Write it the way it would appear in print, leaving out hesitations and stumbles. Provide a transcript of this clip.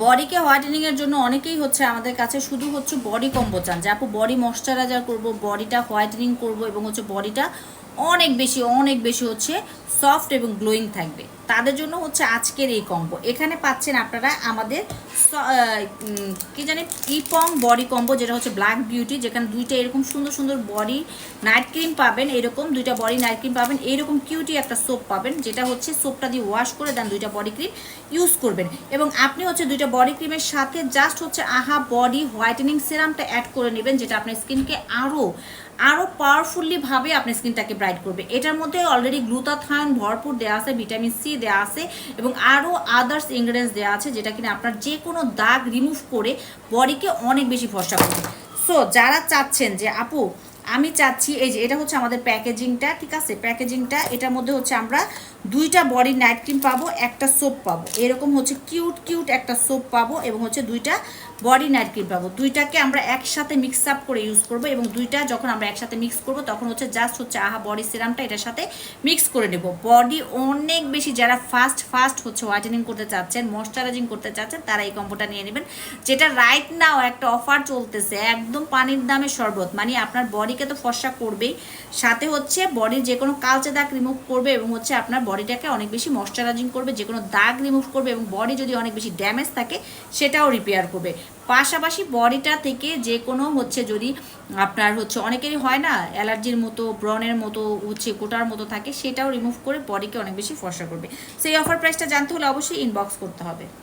বডিকে হোয়াইটেনিংয়ের জন্য অনেকেই হচ্ছে আমাদের কাছে শুধু হচ্ছে বডি কম্বো চান, যে আপু বডি ময়শ্চারাইজার করবো, বডিটা হোয়াইটেনিং করব এবং হচ্ছে বডিটা অনেক বেশি হচ্ছে সফট এবং গ্লোয়িং থাকবে। তাদের জন্য হচ্ছে আজকের এই কম্বো। এখানে পাচ্ছেন আপনারা আমাদের কি জানি ইপং বডি কম্বো, যেটা হচ্ছে ব্ল্যাক বিউটি, যেখানে দুইটা এরকম সুন্দর সুন্দর বডি নাইট ক্রিম পাবেন, এরকম দুইটা বডি নাইট ক্রিম পাবেন, এইরকম কিউটি একটা সোপ পাবেন, যেটা হচ্ছে সোপটা দিয়ে ওয়াশ করে দেন দুইটা বডি ক্রিম ইউজ করবেন। এবং আপনি হচ্ছে দুইটা বডি ক্রিমের সাথে জাস্ট হচ্ছে আহা বডি হোয়াইটেনিং সিরামটা অ্যাড করে নেবেন, যেটা আপনার স্কিনকে আরও পাওয়ারফুলি ভাবে আপনার স্কিনটাকে ব্রাইট করবে। এটার মধ্যে অলরেডি গ্লুটাথায়ন ভরপুর দেওয়া আছে, ভিটামিন সি দেওয়া আছে এবং আরও আদার্স ইনগ্রেডিয়েন্টস দেওয়া আছে, যেটা কিনা আপনার যে কোনো দাগ রিমুভ করে বডিকে অনেক বেশি ফর্সা করবে। সো যারা চাচ্ছেন যে আপু আমি চাচ্ছি, এই যে এটা হচ্ছে আমাদের প্যাকেজিংটা, ঠিক আছে, প্যাকেজিংটা এটার মধ্যে হচ্ছে আমরা দুইটা বডি নাইট ক্রিম পাবো, একটা সোপ পাবো, এরকম হচ্ছে কিউট একটা সোপ পাবো এবং হচ্ছে দুইটা বডি নাইট ক্রিম পাবো। দুইটাকে আমরা একসাথে মিক্স আপ করে ইউজ করবো এবং দুইটা যখন আমরা একসাথে মিক্স করবো তখন হচ্ছে জাস্ট হচ্ছে আহা বডি সিরামটা এটার সাথে মিক্স করে নেব। বডি অনেক বেশি যারা ফাস্ট হচ্ছে হোয়াইটেনিং করতে চাচ্ছেন, ময়শ্চারাইজিং করতে চাচ্ছেন, তারা এই কম্বোটা নিয়ে নেবেন, যেটা রাইট নাও একটা অফার চলতেছে, একদম পানির দামে শরবত। মানে আপনার বডিকে তো ফর্সা করবেই, সাথে হচ্ছে বডির যে কোনো কালচে দাগ রিমুভ করবে এবং হচ্ছে আপনার বডিটাকে অনেক বেশি ময়শ্চারাইজিং করবে, যে কোনো দাগ রিমুভ করবে এবং বডি যদি অনেক বেশি ড্যামেজ থাকে সেটাও রিপেয়ার করবে। পাশাপাশি বডিটা থেকে যে কোনো হচ্ছে যদি আপনার হচ্ছে অনেকেরই হয় না অ্যালার্জির মতো, ব্রনের মতো হচ্ছে কোটার মতো থাকে, সেটাও রিমুভ করে বডিকে অনেক বেশি ফর্সা করবে। সেই অফার প্রাইসটা জানতে হলে অবশ্যই ইনবক্স করতে হবে।